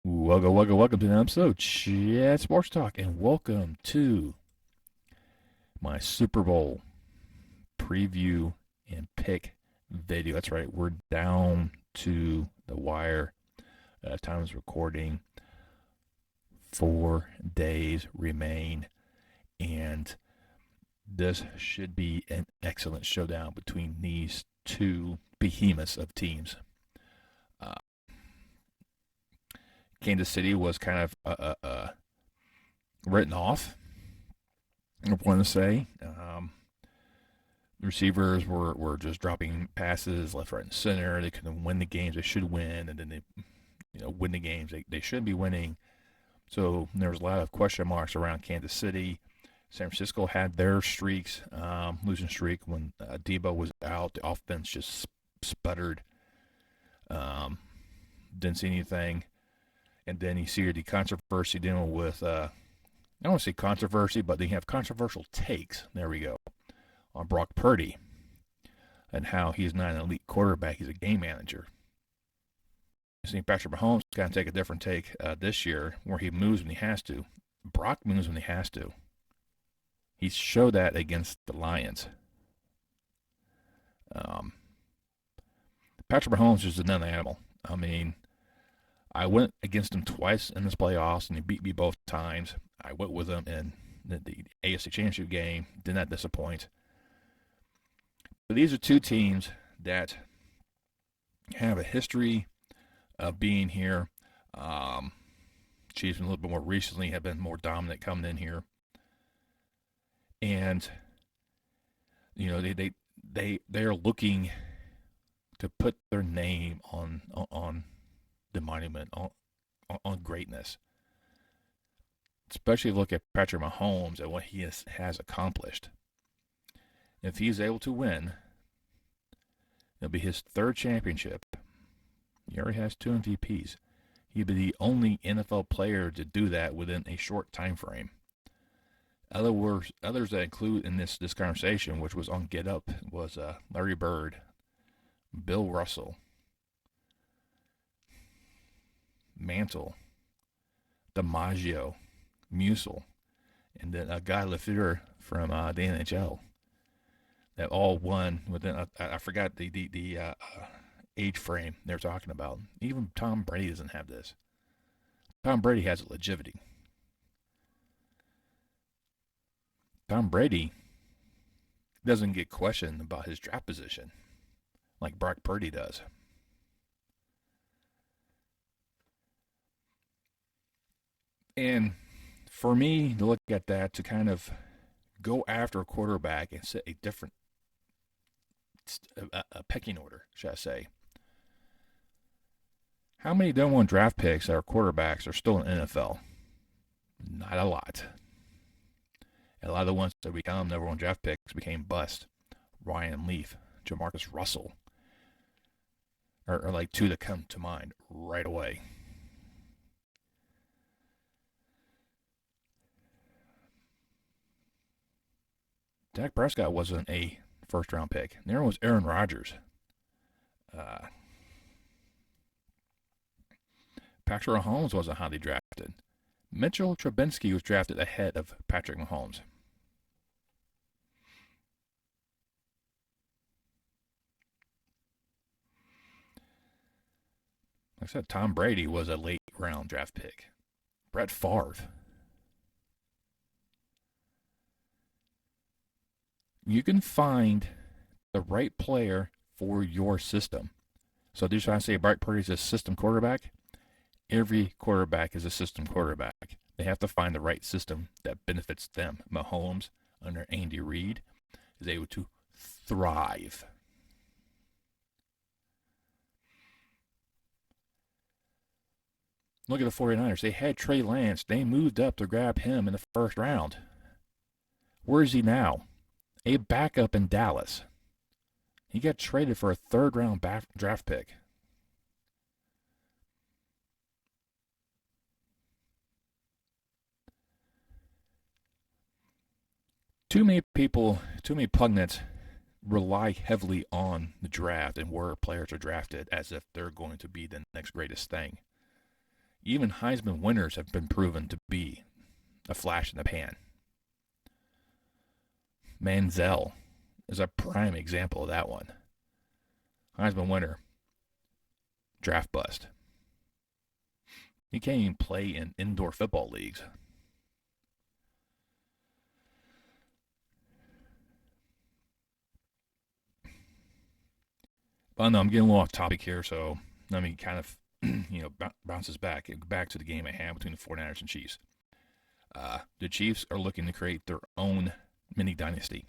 Welcome to an episode of Chat Sports Talk, and welcome to my Super Bowl preview and pick video. That's right, we're down to the wire. Time is recording. 4 days remain, and this should be an excellent showdown between these two behemoths of teams. Uh, Kansas City was kind of written off, I want to say. Receivers were just dropping passes left, right, and center. They couldn't win the games they should win, and then they win the games they should be winning. So there was a lot of question marks around Kansas City. San Francisco had their streaks, losing streak when Debo was out. The offense just sputtered. Didn't see anything. And then you see the controversy dealing with, I don't want to say controversy, but they have controversial takes. There we go. On Brock Purdy and how he's not an elite quarterback. He's a game manager. I think Patrick Mahomes kind of take a different take this year where he moves when he has to. Brock moves when he has to. He showed that against the Lions. Patrick Mahomes is another animal. I mean, I went against him twice in this playoffs, and he beat me both times. I went with him in the AFC Championship game. Did not disappoint. But these are two teams that have a history of being here. Chiefs a little bit more recently have been more dominant coming in here. And they're looking to put their name on the monument on greatness. Especially look at Patrick Mahomes and what he has accomplished. If he's able to win, it'll be his third championship. He already has 2 MVPs. He'd be the only NFL player to do that within a short time frame. Others that include in this conversation, which was on Get Up, was Larry Bird, Bill Russell, Mantle, DiMaggio, Musial, and then Guy Lafleur from the NHL. That all won within, I forgot the age frame they're talking about. Even Tom Brady doesn't have this. Tom Brady has longevity. Tom Brady doesn't get questioned about his draft position like Brock Purdy does. And for me to look at that, to kind of go after a quarterback and set a different a pecking order, should I say. How many number one draft picks that are quarterbacks are still in the NFL? Not a lot. And a lot of the ones that become number one draft picks became bust. Ryan Leaf, Jamarcus Russell are like two that come to mind right away. Dak Prescott wasn't a first round pick. There was Aaron Rodgers. Patrick Mahomes wasn't highly drafted. Mitchell Trubisky was drafted ahead of Patrick Mahomes. Like I said, Tom Brady was a late round draft pick. Brett Favre. You can find the right player for your system. So just trying to say Brock Purdy is a system quarterback. Every quarterback is a system quarterback. They have to find the right system that benefits them. Mahomes, under Andy Reid, is able to thrive. Look at the 49ers. They had Trey Lance. They moved up to grab him in the first round. Where is he now? A backup in Dallas. He got traded for a third round draft pick. Too many pundits rely heavily on the draft and where players are drafted as if they're going to be the next greatest thing. Even Heisman winners have been proven to be a flash in the pan. Manziel is a prime example of that one. Heisman winner, draft bust. He can't even play in indoor football leagues. Well, no, I'm getting a little off topic here, so let me kind of, bounces back to the game at hand between the 49ers and Chiefs. The Chiefs are looking to create their own mini dynasty.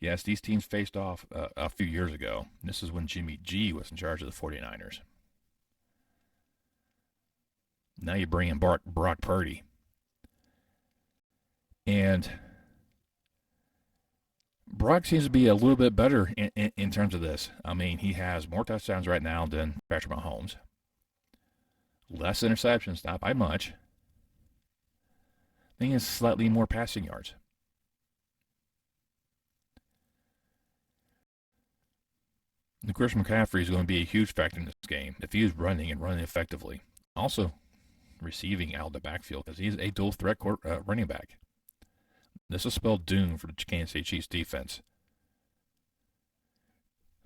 Yes, these teams faced off a few years ago. This is when Jimmy G was in charge of the 49ers. Now you bring in Brock Purdy. And Brock seems to be a little bit better in terms of this. I mean, he has more touchdowns right now than Patrick Mahomes. Less interceptions, not by much. I think he has slightly more passing yards. The Christian McCaffrey is going to be a huge factor in this game if he is running and running effectively. Also, receiving out of the backfield because he's a dual threat running back. This will spell doom for the Kansas City Chiefs defense.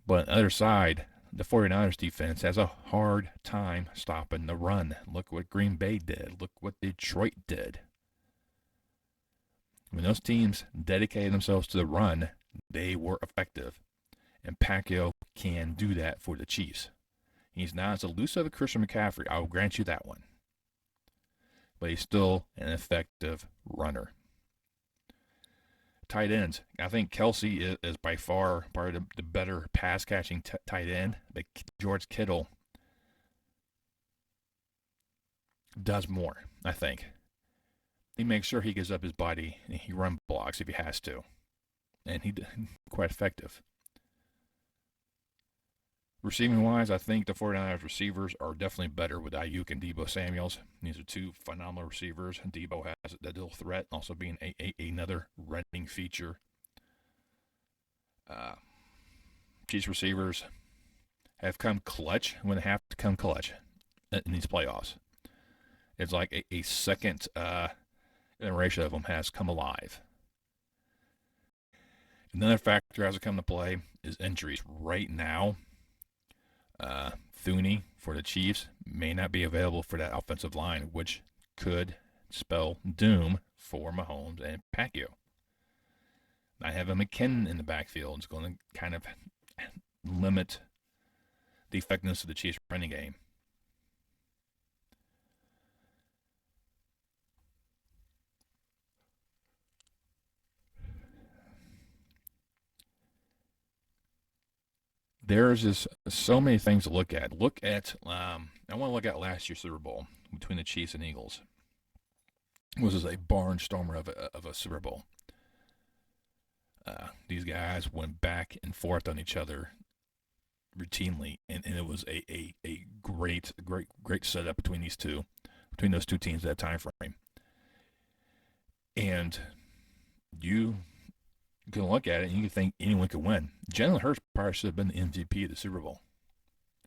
But on the other side, the 49ers defense has a hard time stopping the run. Look what Green Bay did. Look what Detroit did. When those teams dedicated themselves to the run, they were effective. And Pacquiao can do that for the Chiefs. He's not as elusive as Christian McCaffrey. I will grant you that one. But he's still an effective runner. Tight ends. I think Kelsey is by far part of the better pass-catching tight end. But George Kittle does more, I think. He makes sure he gives up his body and he run blocks if he has to. And he's quite effective. Receiving-wise, I think the 49ers receivers are definitely better with Ayuk and Deebo Samuels. These are two phenomenal receivers. Deebo has the dual threat, also being another running feature. Chiefs receivers have come clutch when they have to come clutch in these playoffs. It's like a second generation of them has come alive. Another factor has come to play is injuries. Right now, Thuney for the Chiefs may not be available for that offensive line, which could spell doom for Mahomes and Pacquiao. Not having McKinnon in the backfield is going to kind of limit the effectiveness of the Chiefs' running game. There's just so many things to look at. I want to look at last year's Super Bowl between the Chiefs and Eagles. It was a barnstormer of a Super Bowl. These guys went back and forth on each other routinely, and it was a great setup between those two teams at that time frame. And you can look at it and you can think anyone could win. Jalen Hurts probably should have been the MVP of the Super Bowl,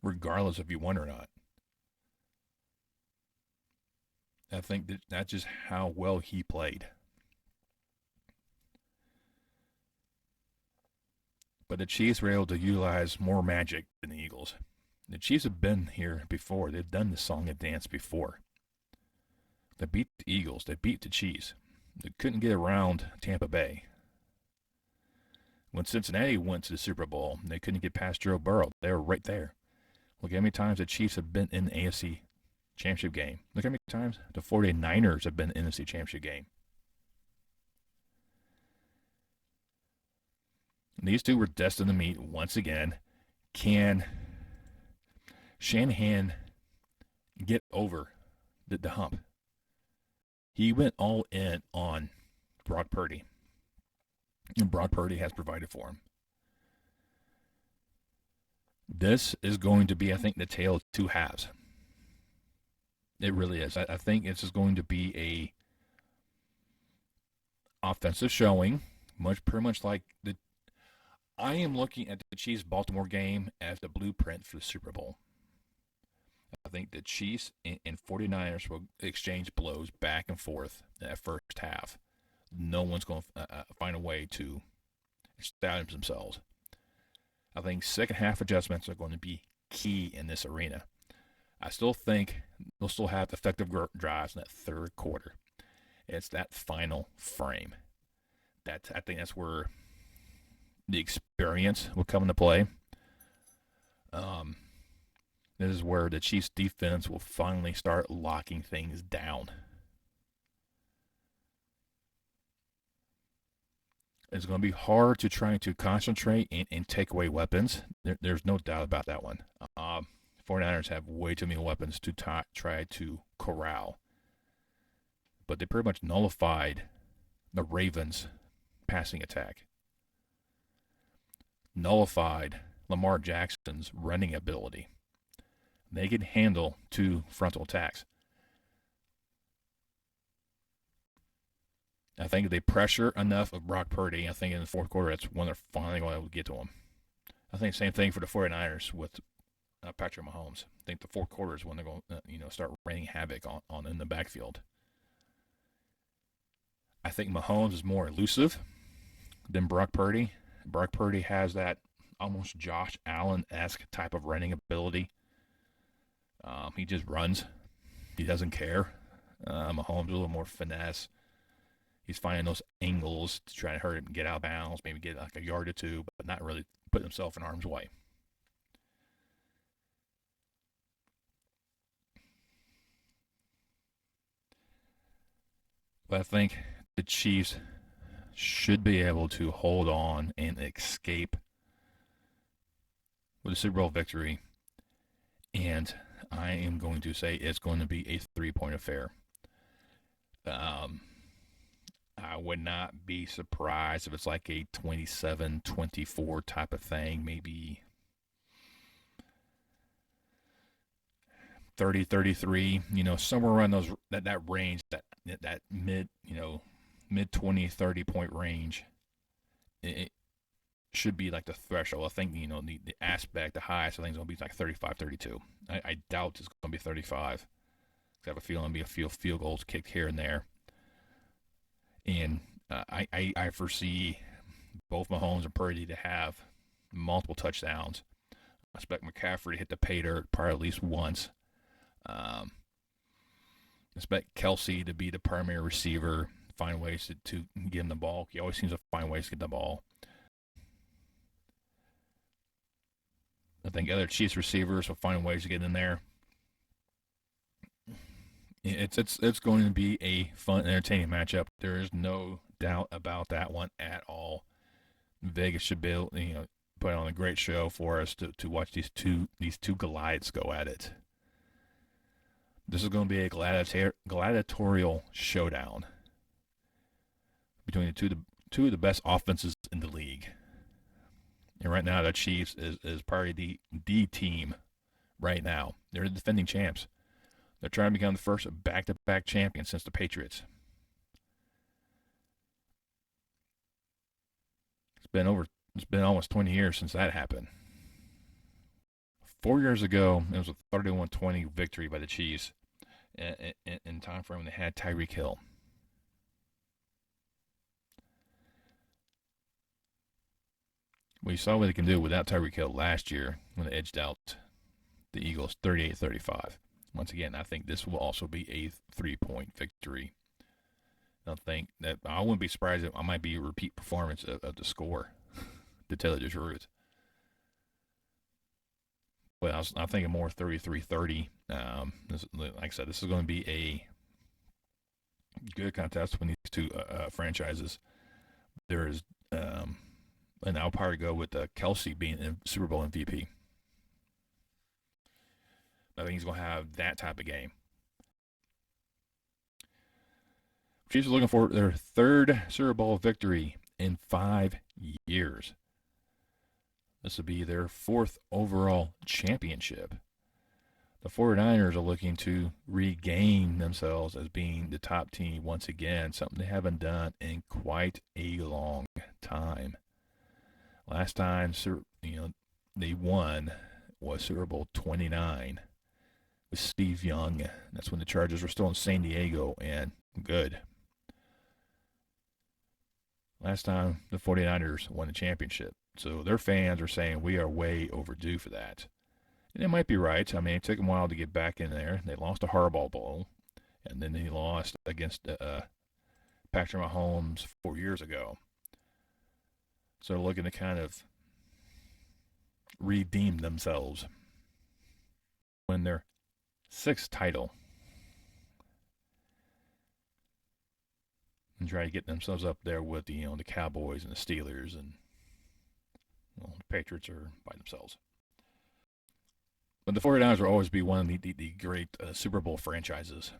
regardless if you won or not. I think that's just how well he played. But the Chiefs were able to utilize more magic than the Eagles. The Chiefs have been here before. They've done the song and dance before. They beat the Eagles. They beat the Chiefs. They couldn't get around Tampa Bay. When Cincinnati went to the Super Bowl, they couldn't get past Joe Burrow. They were right there. Look how many times the Chiefs have been in the AFC Championship game. Look how many times the 49ers have been in the NFC Championship game. And these two were destined to meet once again. Can Shanahan get over the hump? He went all in on Brock Purdy. And Brock Purdy has provided for him. This is going to be, I think, the tale of two halves. It really is. I think this is going to be a offensive showing, pretty much like I am looking at the Chiefs-Baltimore game as the blueprint for the Super Bowl. I think the Chiefs and 49ers will exchange blows back and forth in that first half. No one's going to find a way to establish themselves. I think second half adjustments are going to be key in this arena. I still think they'll still have effective drives in that third quarter. It's that final frame. I think that's where the experience will come into play. This is where the Chiefs' defense will finally start locking things down. It's going to be hard to try to concentrate and take away weapons. There's no doubt about that one. 49ers have way too many weapons to try to corral. But they pretty much nullified the Ravens' passing attack. Nullified Lamar Jackson's running ability. They can handle two frontal attacks. I think if they pressure enough of Brock Purdy, I think in the fourth quarter, that's when they're finally going to get to him. I think the same thing for the 49ers with Patrick Mahomes. I think the fourth quarter is when they're going to start raining havoc on in the backfield. I think Mahomes is more elusive than Brock Purdy. Brock Purdy has that almost Josh Allen-esque type of running ability. He just runs. He doesn't care. Mahomes is a little more finesse. He's finding those angles to try to hurt him and get out of bounds, maybe get like a yard or two, but not really put himself in harm's way. But I think the Chiefs should be able to hold on and escape with a Super Bowl victory. And I am going to say it's going to be a 3-point affair. I would not be surprised if it's like a 27-24 type of thing, maybe 30-33, somewhere around that range, that mid 20, 30 point range. It should be like the threshold. I think, the aspect, the highest, I think it's going to be like 35-32. I doubt it's going to be 35. I have a feeling it'll be a field goals kicked here and there. And I foresee both Mahomes and Purdy to have multiple touchdowns. I expect McCaffrey to hit the pay dirt probably at least once. I expect Kelsey to be the primary receiver, find ways to get him the ball. He always seems to find ways to get the ball. I think other Chiefs receivers will find ways to get in there. It's going to be a fun, entertaining matchup. There is no doubt about that one at all. Vegas should be able, put on a great show for us to watch these two Goliaths go at it. This is going to be a gladiatorial showdown between the two of the best offenses in the league. And right now, the Chiefs is probably the team right now. They're the defending champs. They're trying to become the first back-to-back champion since the Patriots. It's been almost 20 years since that happened. 4 years ago, it was a 31-20 victory by the Chiefs in time frame when they had Tyreek Hill. We saw what they can do without Tyreek Hill last year when they edged out the Eagles 38-35. Once again, I think this will also be a 3-point victory. I wouldn't be surprised if I might be a repeat performance of the score, to tell you the truth. But I'm thinking more 33-30. Like I said, this is going to be a good contest between these two franchises. There is, and I'll probably go with Kelsey being a Super Bowl MVP. I think he's going to have that type of game. Chiefs are looking for their third Super Bowl victory in 5 years. This will be their fourth overall championship. The 49ers are looking to regain themselves as being the top team once again, something they haven't done in quite a long time. Last time they won was Super Bowl 29. with Steve Young. That's when the Chargers were still in San Diego and good. Last time the 49ers won the championship. So their fans are saying we are way overdue for that. And they might be right. I mean, it took them a while to get back in there. They lost a Harbaugh Bowl, and then they lost against Patrick Mahomes 4 years ago. So they're looking to kind of redeem themselves. Win their 6th title. And try to get themselves up there with the Cowboys and the Steelers, and the Patriots are by themselves. But the 49ers will always be one of the great Super Bowl franchises.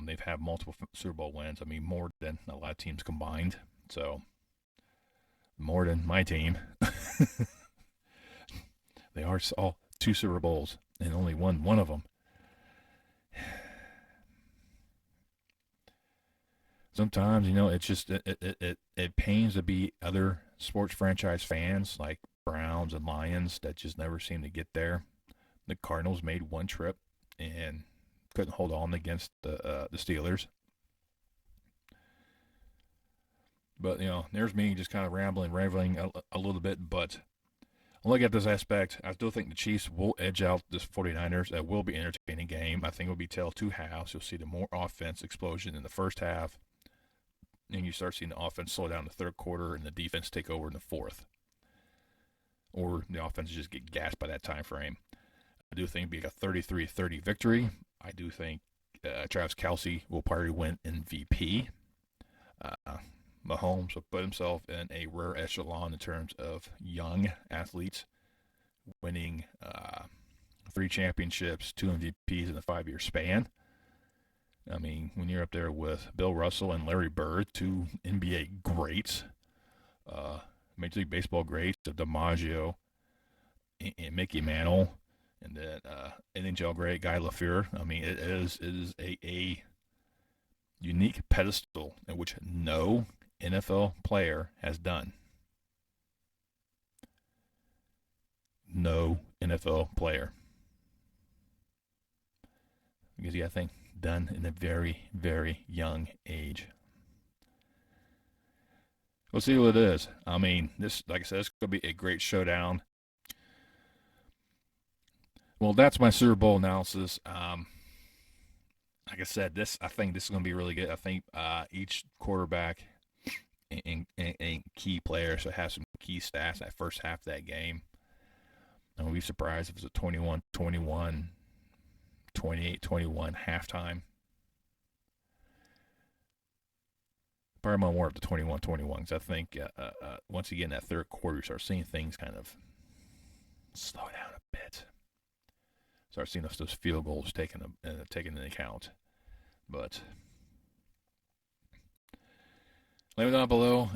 They've had multiple Super Bowl wins. I mean, more than a lot of teams combined. So, more than my team. They are all 2 Super Bowls and only won one of them. Sometimes, it's just it pains to be other sports franchise fans like Browns and Lions that just never seem to get there. The Cardinals made one trip and couldn't hold on against the Steelers. But, there's me just kind of rambling a little bit. But look at this aspect. I still think the Chiefs will edge out the 49ers. It will be an entertaining game. I think it will be tell 2 halves. You'll see the more offense explosion in the first half. And you start seeing the offense slow down in the third quarter and the defense take over in the fourth. Or the offense just get gassed by that time frame. I do think it'll be a 33-30 victory. I do think Travis Kelce will probably win MVP. Mahomes will put himself in a rare echelon in terms of young athletes, winning 3 championships, 2 MVPs in a 5-year span. I mean, when you're up there with Bill Russell and Larry Bird, 2 NBA greats, Major League Baseball greats, DiMaggio and Mickey Mantle, and then NHL great Guy Lafleur. I mean, it is a unique pedestal in which no NFL player has done. No NFL player. Because I think done in a very, very young age. We'll see what it is. I mean, this, like I said, it's going to be a great showdown. Well, that's my Super Bowl analysis. Like I said, I think this is going to be really good. I think each quarterback and key player should have some key stats that first half of that game. I wouldn't be surprised if it's a 21-21, 28-21 halftime. Probably more of the 21-21 because I think once you get in that third quarter, you start seeing things kind of slow down a bit. Start seeing those field goals taken into account. But let me know down below.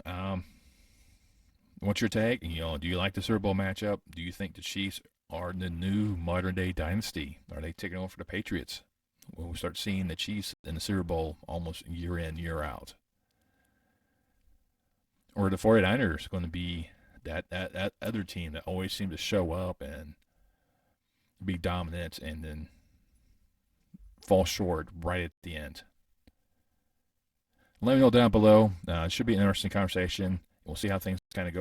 What's your take? Do you like the Super Bowl matchup? Do you think the Chiefs are the new modern-day dynasty? Are they taking over for the Patriots? We'll start seeing the Chiefs in the Super Bowl almost year in, year out. Or the 49ers going to be that other team that always seems to show up and be dominant and then fall short right at the end? Let me know down below. It should be an interesting conversation. We'll see how things kind of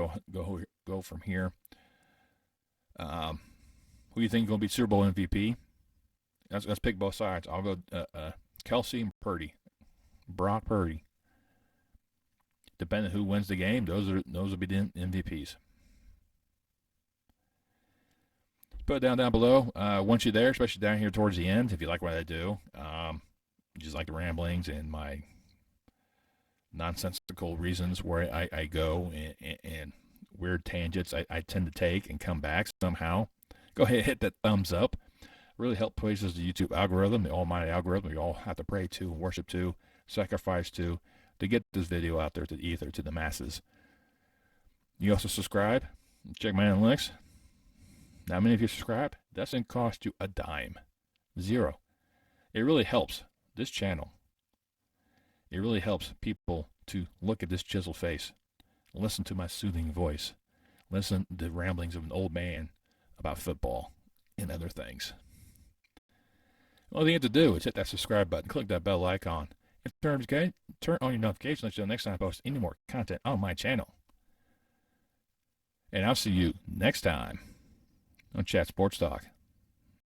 go from here. Who do you think is going to be Super Bowl MVP? Let's pick both sides. I'll go Kelce and Purdy. Brock Purdy. Depending on who wins the game, those will be the MVPs. Put it down below. Once you're there, especially down here towards the end, if you like what I do, just like the ramblings and my nonsensical reasons where I go and weird tangents I tend to take and come back somehow, go ahead and hit that thumbs up. Really help places the YouTube algorithm, the almighty algorithm we all have to pray to, worship to, sacrifice to get this video out there to the ether, to the masses. You also subscribe. Check my analytics. How many of you subscribe? Doesn't cost you a dime. 0. It really helps this channel. It really helps people to look at this chiseled face, listen to my soothing voice, listen to the ramblings of an old man about football and other things. All you have to do is hit that subscribe button, click that bell icon, and turn on your notifications so the next time I post any more content on my channel. And I'll see you next time on Chat Sports Talk.